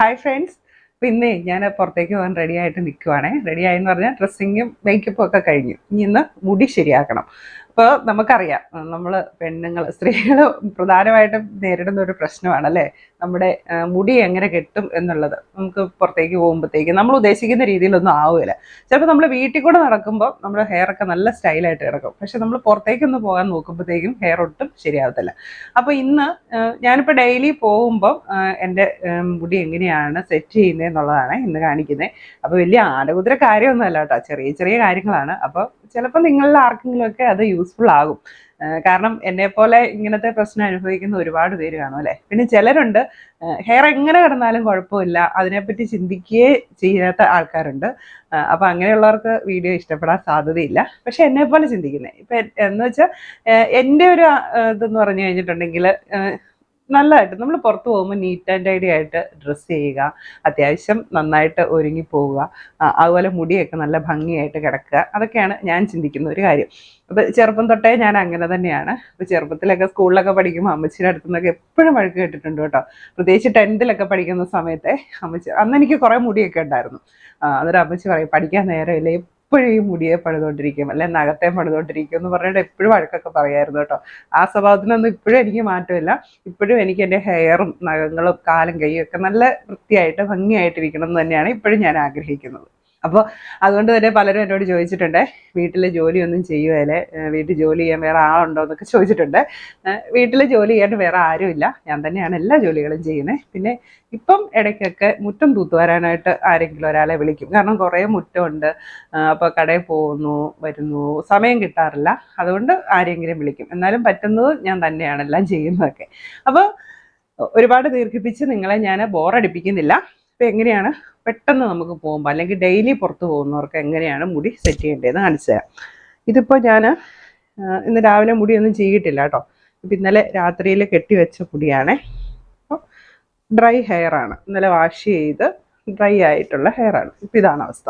Hi friends. പിന്നെ ഞാൻ പുറത്തേക്ക് പോകാൻ റെഡി ആയിട്ട് നിൽക്കുവാണേ. റെഡി ആയെന്ന് പറഞ്ഞാൽ ഡ്രസ്സിങ്ങും മേക്കപ്പും ഒക്കെ കഴിഞ്ഞു. ഇനി ഇന്ന് മുടി ശരിയാക്കണം. അപ്പോൾ നമുക്കറിയാം, നമ്മൾ പെണ്ണുങ്ങൾ സ്ത്രീകൾ പ്രധാനമായിട്ടും നേരിടുന്ന ഒരു പ്രശ്നമാണല്ലേ, നമ്മുടെ മുടി എങ്ങനെ കെട്ടും എന്നുള്ളത്. നമുക്ക് പുറത്തേക്ക് പോകുമ്പോഴത്തേക്ക് നമ്മൾ ഉദ്ദേശിക്കുന്ന രീതിയിലൊന്നും ആവില്ല. ചിലപ്പോൾ നമ്മൾ വീട്ടിൽ കൂടെ നടക്കുമ്പോൾ നമ്മുടെ ഹെയർ ഒക്കെ നല്ല സ്റ്റൈലായിട്ട് കിടക്കും. പക്ഷെ നമ്മൾ പുറത്തേക്കൊന്ന് പോകാൻ നോക്കുമ്പോഴത്തേക്കും ഹെയർ ഒട്ടും ശരിയാവത്തില്ല. അപ്പോൾ ഇന്ന് ഞാനിപ്പോൾ ഡെയിലി പോകുമ്പോൾ എൻ്റെ മുടി എങ്ങനെയാണ് സെറ്റ് ചെയ്യുന്നത് എന്നുള്ളതാണ് ഇന്ന് കാണിക്കുന്നത്. അപ്പോൾ വലിയ ആനകുതിര കാര്യമൊന്നുമല്ല കേട്ടോ, ചെറിയ ചെറിയ കാര്യങ്ങളാണ്. അപ്പോൾ ചിലപ്പോൾ നിങ്ങളിൽ ആർക്കെങ്കിലുമൊക്കെ അത് യൂസ്ഫുൾ ആകും. കാരണം എന്നെപ്പോലെ ഇങ്ങനത്തെ പ്രശ്നം അനുഭവിക്കുന്ന ഒരുപാട് പേര് കാണും അല്ലേ. പിന്നെ ചിലരുണ്ട് ഹെയർ എങ്ങനെ കിടന്നാലും കുഴപ്പമില്ല, അതിനെപ്പറ്റി ചിന്തിക്കുകയേ ചെയ്യാത്ത ആൾക്കാരുണ്ട്. അപ്പോൾ അങ്ങനെയുള്ളവർക്ക് വീഡിയോ ഇഷ്ടപ്പെടാൻ സാധ്യതയില്ല. പക്ഷെ എന്നെപ്പോലെ ചിന്തിക്കുന്നത് ഇപ്പം എന്ന് വെച്ചാൽ എൻ്റെ ഒരു ഇതെന്ന് പറഞ്ഞു കഴിഞ്ഞിട്ടുണ്ടെങ്കിൽ നല്ലതായിട്ട് നമ്മൾ പുറത്ത് പോകുമ്പോൾ നീറ്റ് ആൻഡ് ടൈഡി ആയിട്ട് ഡ്രസ്സ് ചെയ്യുക, അത്യാവശ്യം നന്നായിട്ട് ഒരുങ്ങി പോവുക, അതുപോലെ മുടിയൊക്കെ നല്ല ഭംഗിയായിട്ട് കിടക്കുക. അതൊക്കെയാണ് ഞാൻ ചിന്തിക്കുന്ന ഒരു കാര്യം. അപ്പോൾ ചെറുപ്പം തൊട്ടേ ഞാൻ അങ്ങനെ തന്നെയാണ്. ഇപ്പോൾ ചെറുപ്പത്തിലൊക്കെ സ്കൂളിലൊക്കെ പഠിക്കുമ്പോൾ അമ്മച്ചിയുടെ അടുത്തു നിന്നൊക്കെ എപ്പോഴും വഴക്ക് കേട്ടിട്ടുണ്ട് കേട്ടോ. പ്രത്യേകിച്ച് 10th പഠിക്കുന്ന സമയത്തെ അമ്മച്ചി, അന്ന് എനിക്ക് കുറേ മുടിയൊക്കെ ഉണ്ടായിരുന്നു. അന്നേരം അമ്മച്ചി പറയും, പഠിക്കാൻ നേരമില്ല, എപ്പോഴും ഈ മുടിയെ പണിതുകൊണ്ടിരിക്കും, അല്ലെ നഖത്തെ പണിതുകൊണ്ടിരിക്കും എന്ന് പറഞ്ഞിട്ട് എപ്പോഴും വഴക്കൊക്കെ പറയായിരുന്നു കേട്ടോ. ആ സ്വഭാവത്തിനൊന്നും ഇപ്പോഴും എനിക്ക് മാറ്റമില്ല. ഇപ്പോഴും എനിക്ക് എൻ്റെ ഹെയറും നഖങ്ങളും കാലും കൈയും ഒക്കെ നല്ല വൃത്തിയായിട്ട് ഭംഗിയായിട്ടിരിക്കണം എന്ന് തന്നെയാണ് ഇപ്പോഴും ഞാൻ ആഗ്രഹിക്കുന്നത്. അപ്പോൾ അതുകൊണ്ട് തന്നെ പലരും എന്നോട് ചോദിച്ചിട്ടുണ്ട്, വീട്ടിലെ ജോലിയൊന്നും ചെയ്യുകയല്ലേ, വീട്ടിൽ ജോലി ചെയ്യാൻ വേറെ ആളുണ്ടോ എന്നൊക്കെ ചോദിച്ചിട്ടുണ്ട്. വീട്ടിൽ ജോലി ചെയ്യാൻ വേറെ ആരുമില്ല, ഞാൻ തന്നെയാണ് എല്ലാ ജോലികളും ചെയ്യുന്നത്. പിന്നെ ഇപ്പം ഇടയ്ക്കൊക്കെ മുറ്റം തൂത്തുവരാനായിട്ട് ആരെങ്കിലും ഒരാളെ വിളിക്കും. കാരണം കുറേ മുറ്റമുണ്ട്. അപ്പോൾ കടയിൽ പോകുന്നു വരുന്നു, സമയം കിട്ടാറില്ല. അതുകൊണ്ട് ആരെങ്കിലും വിളിക്കും. എന്നാലും പറ്റുന്നത് ഞാൻ തന്നെയാണ് എല്ലാം ചെയ്യുന്നതൊക്കെ. അപ്പോൾ ഒരുപാട് ദീർഘിപ്പിച്ച് നിങ്ങളെ ഞാൻ ബോറടിപ്പിക്കുന്നില്ല. അപ്പോൾ എങ്ങനെയാണ് പെട്ടെന്ന് നമുക്ക് പോകുമ്പോൾ അല്ലെങ്കിൽ ഡെയിലി പുറത്ത് പോകുന്നവർക്ക് എങ്ങനെയാണ് മുടി സെറ്റ് ചെയ്യേണ്ടതെന്ന് കാണിച്ചു തരാം. ഇതിപ്പോൾ ഞാൻ ഇന്ന് രാവിലെ മുടിയൊന്നും ചെയ്തിട്ടില്ല കേട്ടോ. ഇപ്പം ഇന്നലെ രാത്രിയിൽ കെട്ടിവെച്ച മുടിയാണ്. അപ്പോൾ ഡ്രൈ ഹെയർ ആണ്, ഇന്നലെ വാഷ് ചെയ്ത് ഡ്രൈ ആയിട്ടുള്ള ഹെയർ ആണ്. ഇപ്പം ഇതാണ് അവസ്ഥ.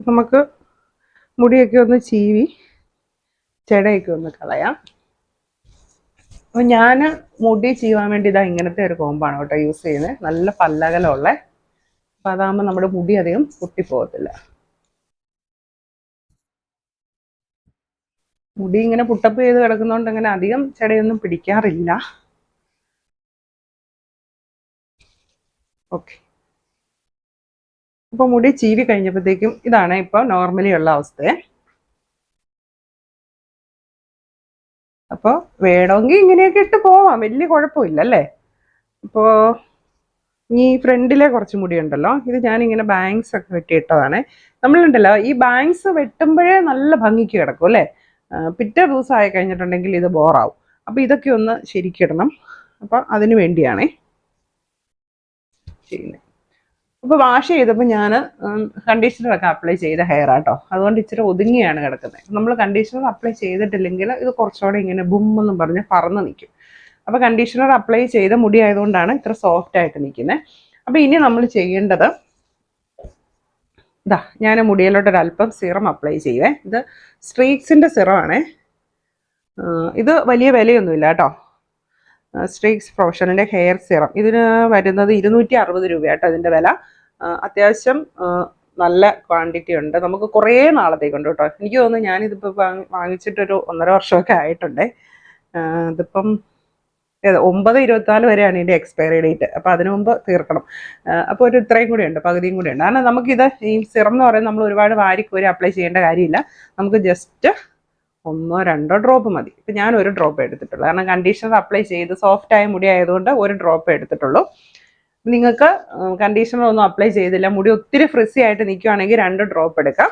നമുക്ക് മുടിയൊക്കെ ഒന്ന് ചീവി ചെടയൊക്കെ ഒന്ന് കളയാം. അപ്പോൾ ഞാൻ മുടി ചീവാൻ വേണ്ടി ഇതാ ഇങ്ങനത്തെ ഒരു കോമ്പാണ് കേട്ടോ യൂസ് ചെയ്യുന്നത്. നല്ല പല്ലകലമുള്ള. അപ്പോൾ അതാകുമ്പോൾ നമ്മുടെ മുടി അധികം പൊട്ടിപ്പോകത്തില്ല. മുടി ഇങ്ങനെ പുട്ടപ്പ് ചെയ്ത് കിടക്കുന്നതുകൊണ്ട് അങ്ങനെ അധികം ചെടയൊന്നും പിടിക്കാറില്ല. ഓക്കെ, അപ്പോൾ മുടി ചീവി കഴിഞ്ഞപ്പോഴത്തേക്കും ഇതാണ് ഇപ്പോൾ നോർമലി ഉള്ള അവസ്ഥയെ. അപ്പോൾ വേണമെങ്കിൽ ഇങ്ങനെയൊക്കെ ഇട്ട് പോവാം, വലിയ കുഴപ്പമില്ല അല്ലേ. അപ്പോൾ ഈ ഫ്രണ്ടിലെ കുറച്ച് മുടി ഉണ്ടല്ലോ, ഇത് ഞാനിങ്ങനെ ബാങ്ക്സ് ഒക്കെ വെട്ടിയിട്ടതാണ്. നമ്മളുണ്ടല്ലോ ഈ ബാങ്ക്സ് വെട്ടുമ്പോഴേ നല്ല ഭംഗിക്ക് കിടക്കും അല്ലേ. പിറ്റേ ദിവസം ആയി കഴിഞ്ഞിട്ടുണ്ടെങ്കിൽ ഇത് ബോറാവും. അപ്പോൾ ഇതൊക്കെ ഒന്ന് ശരിക്കിടണം. അപ്പോൾ അതിന് വേണ്ടിയാണേ ചെയ്യുന്നത്. അപ്പോൾ വാഷ് ചെയ്തപ്പോൾ ഞാൻ കണ്ടീഷണറൊക്കെ അപ്ലൈ ചെയ്ത ഹെയർ ആട്ടോ, അതുകൊണ്ട് ഇച്ചിരി ഒതുങ്ങിയാണ് കിടക്കുന്നത്. നമ്മൾ കണ്ടീഷണർ അപ്ലൈ ചെയ്തിട്ടില്ലെങ്കിൽ ഇത് കുറച്ചുകൂടെ ഇങ്ങനെ ബുമ്മെന്നും പറഞ്ഞ് പറന്ന് നിൽക്കും. അപ്പോൾ കണ്ടീഷണർ അപ്ലൈ ചെയ്ത മുടി ആയതുകൊണ്ടാണ് ഇത്ര സോഫ്റ്റ് ആയിട്ട് നിൽക്കുന്നത്. അപ്പോൾ ഇനി നമ്മൾ ചെയ്യേണ്ടത് ഇതാ, ഞാൻ മുടിയിലോട്ടൊരല്പം സിറം അപ്ലൈ ചെയ്യുവേ. ഇത് സ്ട്രീക്സിൻ്റെ സിറമാണേ. ഇത് വലിയ വിലയൊന്നുമില്ല കേട്ടോ. സ്ട്രീക്സ് പ്രൊഫഷണലിൻ്റെ ഹെയർ സിറം, ഇതിന് വരുന്നത് 260 രൂപയാട്ടോ ഇതിൻ്റെ വില. അത്യാവശ്യം നല്ല ക്വാണ്ടിറ്റി ഉണ്ട്, നമുക്ക് കുറേ നാളത്തേക്കുണ്ട് കേട്ടോ. എനിക്ക് തോന്നുന്നു ഞാനിതിപ്പോൾ വാങ്ങിച്ചിട്ടൊരു 1.5 വർഷമൊക്കെ ആയിട്ടുണ്ട്. ഇതിപ്പം 9/24 വരെയാണ് ഇതിൻ്റെ എക്സ്പയറി ഡേറ്റ്. അപ്പോൾ അതിനു മുമ്പ് തീർക്കണം. അപ്പോൾ ഒരു ഇത്രയും കൂടെ ഉണ്ട്, പകുതിയും കൂടെ ഉണ്ട്. കാരണം നമുക്കിത് ഈ സിറം എന്ന് പറയുന്നത് നമ്മൾ ഒരുപാട് വാരിക്കോരി അപ്ലൈ ചെയ്യേണ്ട കാര്യമില്ല. നമുക്ക് ജസ്റ്റ് 1-2 ഡ്രോപ്പ് മതി. ഇപ്പം ഞാൻ ഒരു ഡ്രോപ്പ് എടുത്തിട്ടുള്ളൂ, കാരണം കണ്ടീഷണർ അപ്ലൈ ചെയ്ത് സോഫ്റ്റായ മുടി ആയതുകൊണ്ട് ഒരു ഡ്രോപ്പ് എടുത്തിട്ടുള്ളൂ. നിങ്ങൾക്ക് കണ്ടീഷണർ ഒന്നും അപ്ലൈ ചെയ്തില്ല, മുടി ഒത്തിരി ഫ്രിസി ആയിട്ട് നിൽക്കുകയാണെങ്കിൽ 2 ഡ്രോപ്പ് എടുക്കാം.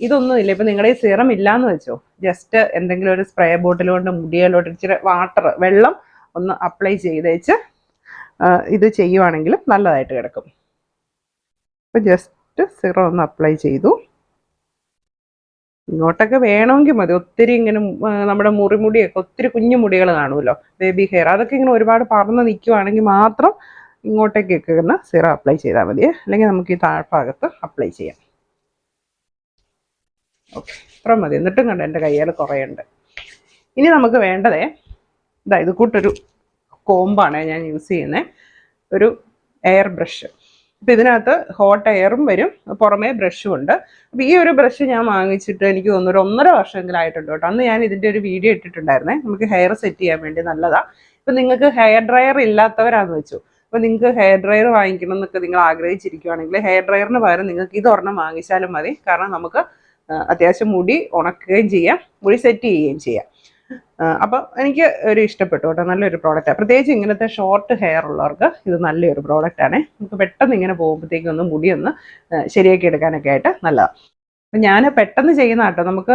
ഇതൊന്നുമില്ല, ഇപ്പം നിങ്ങളുടെ ഈ സിറം ഇല്ലയെന്ന് വെച്ചോ, ജസ്റ്റ് എന്തെങ്കിലും ഒരു സ്പ്രേ ബോട്ടിൽ കൊണ്ട് മുടിയിലോട്ട് ഇച്ചിരി വെള്ളം ഒന്ന് അപ്ലൈ ചെയ്തേച്ച് ഇത് ചെയ്യുവാണെങ്കിലും നല്ലതായിട്ട് കിടക്കും. അപ്പോൾ ജസ്റ്റ് സിറം ഒന്ന് അപ്ലൈ ചെയ്തു. ഇങ്ങോട്ടൊക്കെ വേണമെങ്കിൽ മതി. ഒത്തിരി ഇങ്ങനെ നമ്മുടെ മുറിമുടിയൊക്കെ ഒത്തിരി കുഞ്ഞു മുടികൾ കാണുമല്ലോ, ബേബി ഹെയർ, അതൊക്കെ ഇങ്ങനെ ഒരുപാട് പറന്ന് നിൽക്കുവാണെങ്കിൽ മാത്രം ഇങ്ങോട്ടേക്കൊക്കെ ഒന്ന് സിറം അപ്ലൈ ചെയ്താൽ മതി. അല്ലെങ്കിൽ നമുക്ക് ഈ താഴ്ഭാഗത്ത് അപ്ലൈ ചെയ്യാം. ഓക്കെ, ഇത്ര മതി. എന്നിട്ടും കണ്ടോ എൻ്റെ കയ്യിൽ കുറേ ഉണ്ട്. ഇനി നമുക്ക് വേണ്ടതേ ഇത് കൂട്ടൊരു കോമ്പാണ് ഞാൻ യൂസ് ചെയ്യുന്നത്, ഒരു എയർ ബ്രഷ്. അപ്പം ഇതിനകത്ത് ഹോട്ട് എയറും വരും, പുറമേ ബ്രഷും ഉണ്ട്. അപ്പം ഈ ഒരു ബ്രഷ് ഞാൻ വാങ്ങിച്ചിട്ട് എനിക്ക് തോന്നുന്നു ഒരു 1.5 വർഷമെങ്കിലും ആയിട്ടുണ്ട് കേട്ടോ. അന്ന് ഞാൻ ഇതിൻ്റെ ഒരു വീഡിയോ ഇട്ടിട്ടുണ്ടായിരുന്നേ, നമുക്ക് ഹെയർ സെറ്റ് ചെയ്യാൻ വേണ്ടി നല്ലതാണ്. ഇപ്പം നിങ്ങൾക്ക് ഹെയർ ഡ്രയർ ഇല്ലാത്തവരാന്ന് വെച്ചു, അപ്പോൾ നിങ്ങൾക്ക് ഹെയർ ഡ്രയർ വാങ്ങിക്കണം എന്നൊക്കെ നിങ്ങൾ ആഗ്രഹിച്ചിരിക്കുകയാണെങ്കിൽ ഹെയർ ഡ്രയറിന് പകരം നിങ്ങൾക്ക് ഇതൊരെണ്ണം വാങ്ങിച്ചാലും മതി. കാരണം നമുക്ക് അത്യാവശ്യം മുടി ഉണക്കുകയും ചെയ്യാം, മുടി സെറ്റ് ചെയ്യുകയും ചെയ്യാം. അപ്പം എനിക്ക് ഒരു ഇഷ്ടപ്പെട്ടു കേട്ടോ, നല്ലൊരു പ്രോഡക്റ്റാണ്. പ്രത്യേകിച്ച് ഇങ്ങനത്തെ ഷോർട്ട് ഹെയർ ഉള്ളവർക്ക് ഇത് നല്ലൊരു പ്രോഡക്റ്റാണ്. നമുക്ക് പെട്ടെന്ന് ഇങ്ങനെ പോകുമ്പോഴത്തേക്കൊന്ന് മുടിയൊന്ന് ശരിയാക്കി എടുക്കാനൊക്കെ ആയിട്ട് നല്ലതാണ്. അപ്പം ഞാൻ പെട്ടെന്ന് ചെയ്യുന്ന കേട്ടോ. നമുക്ക്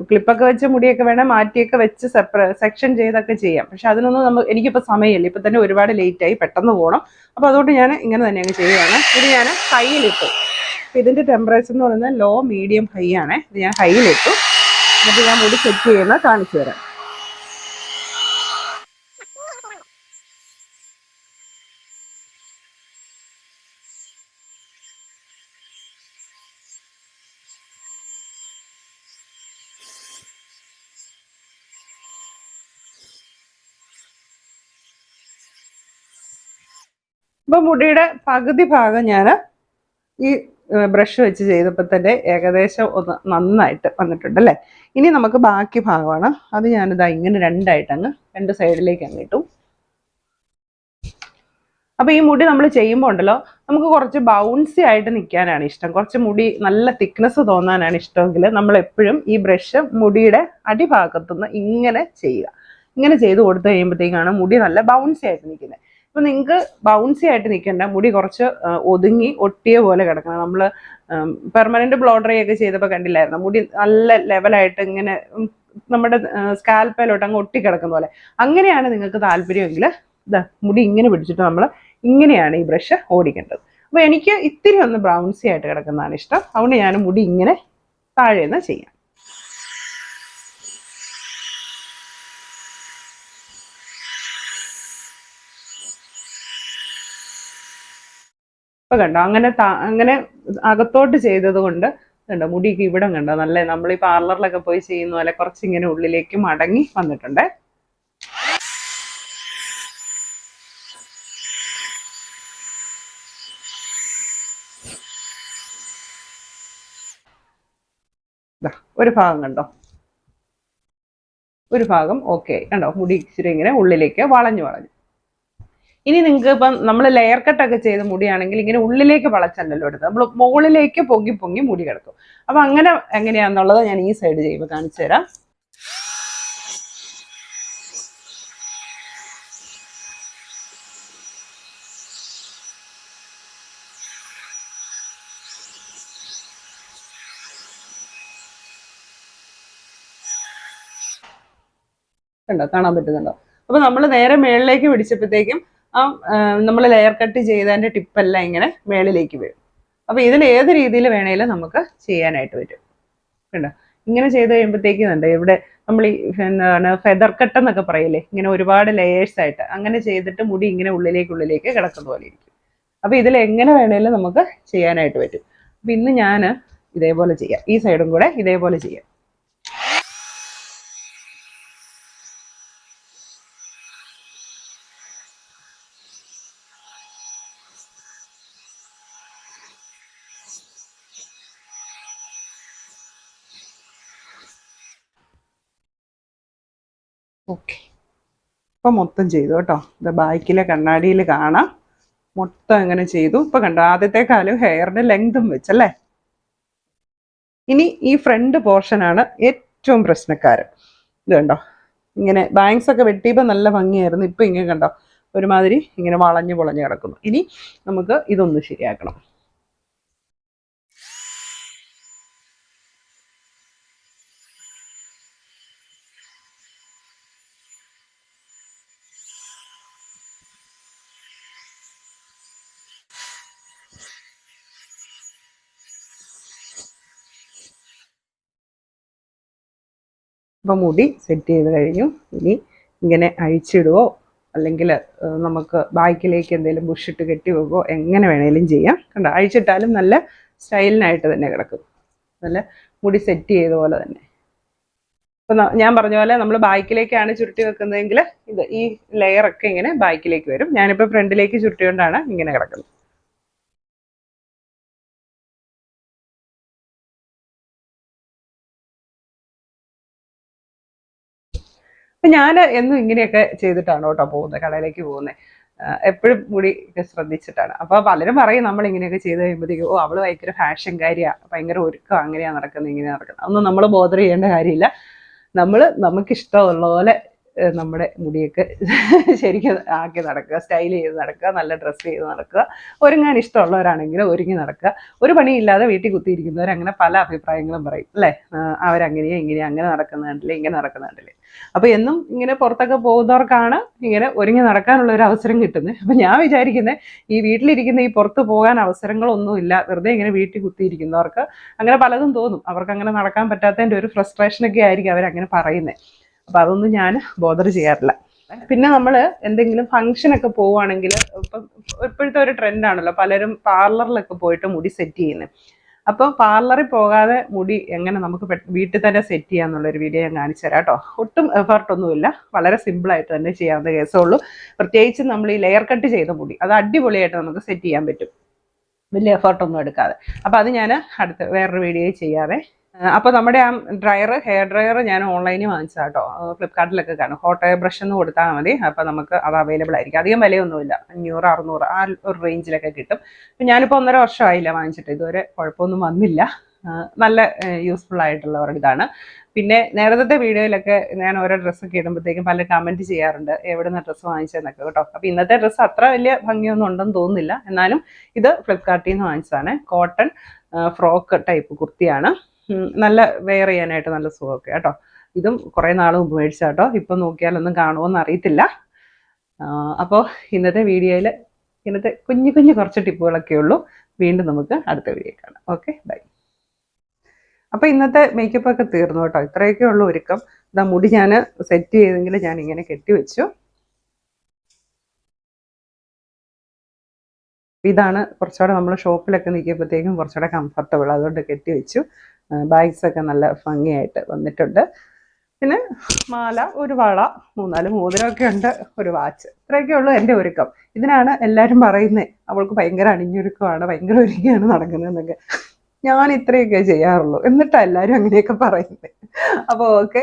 ക്ലിപ്പൊക്കെ വെച്ച് മുടിയൊക്കെ വേണേൽ മാറ്റിയൊക്കെ വെച്ച് സെക്ഷൻ ചെയ്തൊക്കെ ചെയ്യാം. പക്ഷെ അതിനൊന്നും എനിക്കിപ്പോൾ സമയമില്ല, ഇപ്പം തന്നെ ഒരുപാട് ലേറ്റായി, പെട്ടെന്ന് പോകണം. അപ്പോൾ അതുകൊണ്ട് ഞാൻ ഇങ്ങനെ തന്നെ അങ്ങ് ചെയ്യുകയാണ്. ഇത് ഞാൻ ഹൈയിലിട്ടു. അപ്പം ഇതിൻ്റെ ടെമ്പറേച്ചർ എന്ന് പറയുന്നത് ലോ മീഡിയം ഹൈ ആണ്. ഇത് ഞാൻ ഹൈയിലിട്ടു. എന്നിട്ട് ഞാൻ മുടി സെറ്റ് ചെയ്യുന്ന കാണിച്ചു തരാം. ഇപ്പൊ മുടിയുടെ പകുതി ഭാഗം ഞാൻ ഈ ബ്രഷ് വെച്ച് ചെയ്തപ്പോൾ തന്നെ ഏകദേശം ഒന്ന് നന്നായിട്ട് വന്നിട്ടുണ്ട് അല്ലേ. ഇനി നമുക്ക് ബാക്കി ഭാഗമാണ്, അത് ഞാനിതാ ഇങ്ങനെ രണ്ടായിട്ട് രണ്ട് സൈഡിലേക്ക് അങ്ങ് ഇട്ടു. അപ്പൊ ഈ മുടി നമ്മൾ ചെയ്യുമ്പോൾ ഉണ്ടല്ലോ, നമുക്ക് കുറച്ച് ബൗൺസി ആയിട്ട് നിൽക്കാനാണ് ഇഷ്ടം, കുറച്ച് മുടി നല്ല തിക്നെസ് തോന്നാനാണ് ഇഷ്ടമെങ്കിൽ നമ്മൾ എപ്പോഴും ഈ ബ്രഷ് മുടിയുടെ അടിഭാഗത്തുനിന്ന് ഇങ്ങനെ ചെയ്യുക. ഇങ്ങനെ ചെയ്ത് കൊടുത്തു കഴിയുമ്പോഴത്തേക്കാണ് മുടി നല്ല ബൗൺസി ആയിട്ട് നിൽക്കുന്നത്. അപ്പൊ നിങ്ങൾക്ക് ബൗൺസി ആയിട്ട് നിൽക്കേണ്ട, മുടി കുറച്ച് ഒതുങ്ങി ഒട്ടിയ പോലെ കിടക്കണം. നമ്മൾ പെർമനന്റ് ബ്ലോ ഡ്രൈ ഒക്കെ ചെയ്തപ്പോൾ കണ്ടില്ലായിരുന്നു, മുടി നല്ല ലെവലായിട്ട് ഇങ്ങനെ നമ്മുടെ സ്കാൽപ്പയിലോട്ട് അങ്ങ് ഒട്ടിക്കിടക്കുന്ന പോലെ. അങ്ങനെയാണ് നിങ്ങൾക്ക് താല്പര്യമെങ്കിൽ മുടി ഇങ്ങനെ പിടിച്ചിട്ട് നമ്മൾ ഇങ്ങനെയാണ് ഈ ബ്രഷ് ഓടിക്കേണ്ടത്. അപ്പോൾ എനിക്ക് ഇത്തിരി ഒന്ന് ബ്രൗൺസി ആയിട്ട് കിടക്കുന്നതാണ് ഇഷ്ടം, അതുകൊണ്ട് ഞാൻ മുടി ഇങ്ങനെ താഴേന്ന് ചെയ്യാം. ഇപ്പൊ കണ്ടോ, അങ്ങനെ അകത്തോട്ട് ചെയ്തത് കൊണ്ട് കണ്ടോ മുടിക്ക് ഇവിടം കണ്ടോ നല്ല നമ്മൾ ഈ പാർലറിലൊക്കെ പോയി ചെയ്യുന്ന പോലെ കുറച്ചിങ്ങനെ ഉള്ളിലേക്ക് മടങ്ങി വന്നിട്ടുണ്ട്. ഒരു ഭാഗം കണ്ടോ, ഒരു ഭാഗം ഓക്കെ കണ്ടോ, മുടി ഇച്ചിരി ഇങ്ങനെ ഉള്ളിലേക്ക് വളഞ്ഞു. ഇനി നിങ്ങൾക്ക് ഇപ്പം നമ്മൾ ലെയർ കട്ടൊക്കെ ചെയ്ത് മുടിയാണെങ്കിൽ ഇങ്ങനെ ഉള്ളിലേക്ക് വളച്ചല്ലല്ലോ എടുത്തത്, നമ്മൾ മുകളിലേക്ക് പൊങ്ങി പൊങ്ങി മുടി കിടക്കും. അപ്പം അങ്ങനെ എങ്ങനെയാണെന്നുള്ളത് ഞാൻ ഈ സൈഡ് ചെയ്യുമ്പോൾ കാണിച്ചു തരാം. കണ്ടോ, കാണാൻ പറ്റുന്നുണ്ടോ? അപ്പൊ നമ്മൾ നേരെ മേളിലേക്ക് പിടിച്ചപ്പോഴത്തേക്കും നമ്മൾ ലെയർ കട്ട് ചെയ്തതിന്റെ ടിപ്പെല്ലാം ഇങ്ങനെ മേളിലേക്ക് വരും. അപ്പൊ ഇതിൽ ഏത് രീതിയിൽ വേണേലും നമുക്ക് ചെയ്യാനായിട്ട് പറ്റും. കണ്ടോ, ഇങ്ങനെ ചെയ്ത് കഴിയുമ്പോഴത്തേക്കും ഉണ്ട് ഇവിടെ നമ്മൾ ഈ എന്താണ് ഫെദർ കട്ട് എന്നൊക്കെ പറയില്ലേ, ഇങ്ങനെ ഒരുപാട് ലെയേഴ്സ് ആയിട്ട് അങ്ങനെ ചെയ്തിട്ട് മുടി ഇങ്ങനെ ഉള്ളിലേക്ക് കിടക്കുന്ന പോലെ ഇരിക്കും. അപ്പൊ ഇതിൽ എങ്ങനെ വേണേലും നമുക്ക് ചെയ്യാനായിട്ട് പറ്റും. അപ്പൊ ഇന്ന് ഞാൻ ഇതേപോലെ ചെയ്യാം, ഈ സൈഡും കൂടെ ഇതേപോലെ ചെയ്യാം. ഓക്കെ, ഇപ്പം മൊത്തം ചെയ്തു കേട്ടോ. ഇത് ബാക്കിലെ കണ്ണാടിയിൽ കാണാം, മൊത്തം എങ്ങനെ ചെയ്തു. ഇപ്പം കണ്ടോ, ആദ്യത്തെക്കാളും ഹെയറിൻ്റെ ലെങ്തും വെച്ചല്ലേ. ഇനി ഈ ഫ്രണ്ട് പോർഷനാണ് ഏറ്റവും പ്രശ്നക്കാരൻ. ഇത് കണ്ടോ, ഇങ്ങനെ ബാങ്ക്സ് ഒക്കെ വെട്ടിയപ്പോൾ നല്ല ഭംഗിയായിരുന്നു, ഇപ്പം ഇങ്ങനെ കണ്ടോ ഒരുമാതിരി ഇങ്ങനെ വളഞ്ഞു പൊളഞ്ഞ് കിടക്കുന്നു. ഇനി നമുക്ക് ഇതൊന്ന് ശരിയാക്കണം. അപ്പം മുടി സെറ്റ് ചെയ്ത് കഴിഞ്ഞു. ഇനി ഇങ്ങനെ അഴിച്ചിടുവോ അല്ലെങ്കിൽ നമുക്ക് ബാക്കിലേക്ക് എന്തെങ്കിലും ബുഷിട്ട് കെട്ടി വെക്കുകയോ എങ്ങനെ വേണേലും ചെയ്യാം. കണ്ടോ, അഴിച്ചിട്ടാലും നല്ല സ്റ്റൈലിനായിട്ട് തന്നെ കിടക്കും, നല്ല മുടി സെറ്റ് ചെയ്ത പോലെ തന്നെ. ഇപ്പൊ ഞാൻ പറഞ്ഞ പോലെ നമ്മൾ ബാക്കിലേക്കാണ് ചുരുട്ടി വെക്കുന്നതെങ്കിൽ ഇത് ഈ ലെയർ ഒക്കെ ഇങ്ങനെ ബാക്കിലേക്ക് വരും. ഞാനിപ്പോൾ ഫ്രണ്ടിലേക്ക് ചുരുട്ടിക്കൊണ്ടാണ് ഇങ്ങനെ കിടക്കുന്നത്. അപ്പൊ ഞാൻ എന്നും ഇങ്ങനെയൊക്കെ ചെയ്തിട്ടാണ് കേട്ടോ പോകുന്നത്, കടയിലേക്ക് പോകുന്നത്. എപ്പോഴും മുടി ശ്രദ്ധിച്ചിട്ടാണ്. അപ്പൊ പലരും പറയും നമ്മൾ ഇങ്ങനെയൊക്കെ ചെയ്ത് കഴിയുമ്പോഴത്തേക്കും ഓ അവള് ഭയങ്കര ഫാഷൻകാരിയാ, ഭയങ്കര ഒരുക്കം, അങ്ങനെയാ നടക്കുന്നത്, ഇങ്ങനെയാ നടക്കുന്നത്. ഒന്നും നമ്മൾ ബോധർ ചെയ്യേണ്ട കാര്യമില്ല. നമുക്കിഷ്ടമുള്ള പോലെ നമ്മുടെ മുടിയൊക്കെ ശരിക്കും ആക്കി നടക്കുക, സ്റ്റൈൽ ചെയ്ത് നടക്കുക, നല്ല ഡ്രസ്സ് ചെയ്ത് നടക്കുക. ഒരുങ്ങാൻ ഇഷ്ടമുള്ളവരാണെങ്കിൽ ഒരുങ്ങി നടക്കുക. ഒരു പണിയില്ലാതെ വീട്ടിൽ കുത്തിയിരിക്കുന്നവർ അങ്ങനെ പല അഭിപ്രായങ്ങളും പറയും അല്ലേ. അവരങ്ങനെയാ ഇങ്ങനെയാ, അങ്ങനെ നടക്കുന്ന കണ്ടില്ലേ, ഇങ്ങനെ നടക്കുന്ന കണ്ടില്ലേ. അപ്പൊ എന്നും ഇങ്ങനെ പുറത്തൊക്കെ പോകുന്നവർക്കാണ് ഇങ്ങനെ ഒരുങ്ങി നടക്കാനുള്ള ഒരു അവസരം കിട്ടുന്നത്. അപ്പൊ ഞാൻ വിചാരിക്കുന്നത് ഈ വീട്ടിലിരിക്കുന്ന ഈ പുറത്ത് പോകാൻ അവസരങ്ങളൊന്നുമില്ല, വെറുതെ ഇങ്ങനെ വീട്ടിൽ കുത്തിയിരിക്കുന്നവർക്ക് അങ്ങനെ പലതും തോന്നും. അവർക്ക് അങ്ങനെ നടക്കാൻ പറ്റാത്തതിന്റെ ഒരു ഫ്രസ്ട്രേഷനൊക്കെ ആയിരിക്കും അവരങ്ങനെ പറയുന്നത്. അപ്പൊ അതൊന്നും ഞാൻ ബോദർ ചെയ്യാറില്ല. പിന്നെ നമ്മൾ എന്തെങ്കിലും ഫംഗ്ഷനൊക്കെ പോവുകയാണെങ്കിൽ ഇപ്പം ഇപ്പോഴത്തെ ഒരു ട്രെൻഡാണല്ലോ, പലരും പാർലറിലൊക്കെ പോയിട്ട് മുടി സെറ്റ് ചെയ്യുന്നത്. അപ്പോൾ പാർലറിൽ പോകാതെ മുടി എങ്ങനെ നമുക്ക് വീട്ടിൽ തന്നെ സെറ്റ് ചെയ്യാന്നുള്ളൊരു വീഡിയോ ഞാൻ കാണിച്ചു തരാം കേട്ടോ. ഒട്ടും എഫർട്ടൊന്നുമില്ല, വളരെ സിമ്പിളായിട്ട് തന്നെ ചെയ്യാവുന്ന കേസുള്ളൂ. പ്രത്യേകിച്ച് നമ്മൾ ഈ ലെയർ കട്ട് ചെയ്ത മുടി അത് അടിപൊളിയായിട്ട് നമുക്ക് സെറ്റ് ചെയ്യാൻ പറ്റും, വലിയ എഫർട്ടൊന്നും എടുക്കാതെ. അപ്പോൾ അത് ഞാൻ അടുത്ത വേറൊരു വീഡിയോയിൽ ചെയ്യാവേ. അപ്പോൾ നമ്മുടെ ആ ഹെയർ ഡ്രയർ ഞാൻ ഓൺലൈനിൽ വാങ്ങിച്ചതാണ് കേട്ടോ. ഫ്ലിപ്കാർട്ടിലൊക്കെ കാണും. ഹോട്ട് എയർ ബ്രഷ് എന്ന് കൊടുത്താൽ മതി, അപ്പോൾ നമുക്ക് അത് അവൈലബിൾ ആയിരിക്കും. അധികം വിലയൊന്നുമില്ല, 500 600 ആ ഒരു റേഞ്ചിലൊക്കെ കിട്ടും. അപ്പം ഞാനിപ്പോൾ 1.5 വർഷമായില്ല വാങ്ങിച്ചിട്ട്, ഇതുവരെ കുഴപ്പമൊന്നും വന്നില്ല. നല്ല യൂസ്ഫുൾ ആയിട്ടുള്ള ഒരു ഇതാണ്. പിന്നെ നേരത്തെ വീഡിയോയിലൊക്കെ ഞാൻ ഓരോ ഡ്രസ്സൊക്കെ ഇടുമ്പോഴത്തേക്കും പല കമൻറ്റ് ചെയ്യാറുണ്ട് എവിടെ നിന്ന് ഡ്രസ്സ് വാങ്ങിച്ചതെന്നൊക്കെ കേട്ടോ. അപ്പോൾ ഇന്നത്തെ ഡ്രസ്സ് അത്ര വലിയ ഭംഗിയൊന്നും ഉണ്ടെന്ന് തോന്നുന്നില്ല, എന്നാലും ഇത് ഫ്ലിപ്കാർട്ടിൽ നിന്ന് വാങ്ങിച്ചതാണ്. കോട്ടൺ ഫ്രോക്ക് ടൈപ്പ് കുർത്തിയാണ്. നല്ല വെയർ ചെയ്യാനായിട്ട് നല്ല സുഖമൊക്കെ കേട്ടോ. ഇതും കുറേ നാൾ മുമ്പ് മേടിച്ചാൽ കേട്ടോ. ഇപ്പം നോക്കിയാലൊന്നും കാണുമോയെന്ന് അറിയത്തില്ല. അപ്പോൾ ഇന്നത്തെ വീഡിയോയിൽ ഇന്നത്തെ കുഞ്ഞു കുറച്ച് ടിപ്പുകളൊക്കെ ഉള്ളൂ. വീണ്ടും നമുക്ക് അടുത്ത വീഡിയോ കാണാം. Okay, bye. അപ്പോൾ ഇന്നത്തെ മേക്കപ്പ് ഒക്കെ തീർന്നു കേട്ടോ. ഇത്രയൊക്കെ ഉള്ളൂ ഒരുക്കം. ഇതാ മുടി ഞാൻ സെറ്റ് ചെയ്തെങ്കിൽ ഞാൻ ഇങ്ങനെ കെട്ടിവെച്ചു. ഇതാണ് കുറച്ചുകൂടെ നമ്മൾ ഷോപ്പിലൊക്കെ നിൽക്കുമ്പോഴത്തേക്കും കുറച്ചുകൂടെ കംഫർട്ടബിൾ, അതുകൊണ്ട് കെട്ടിവെച്ചു. ബാഗ്സൊക്കെ നല്ല ഭംഗിയായിട്ട് വന്നിട്ടുണ്ട്. പിന്നെ മാല, ഒരു വള, 3-4 മോതിരമൊക്കെ ഉണ്ട്, ഒരു വാച്ച്. ഇത്രയൊക്കെ ഉള്ളൂ എൻ്റെ ഒരുക്കം. ഇതിനാണ് എല്ലാവരും പറയുന്നത് അവൾക്ക് ഭയങ്കര അണിഞ്ഞൊരുക്കമാണ്, ഭയങ്കര ഒരുക്കമാണ് നടക്കുന്നതെന്നൊക്കെ. ഞാൻ ഇത്രയൊക്കെ ചെയ്യാറുള്ളൂ, എന്നിട്ടാണ് എല്ലാവരും അങ്ങനെയൊക്കെ പറയുന്നത്. അപ്പോൾ ഓക്കെ.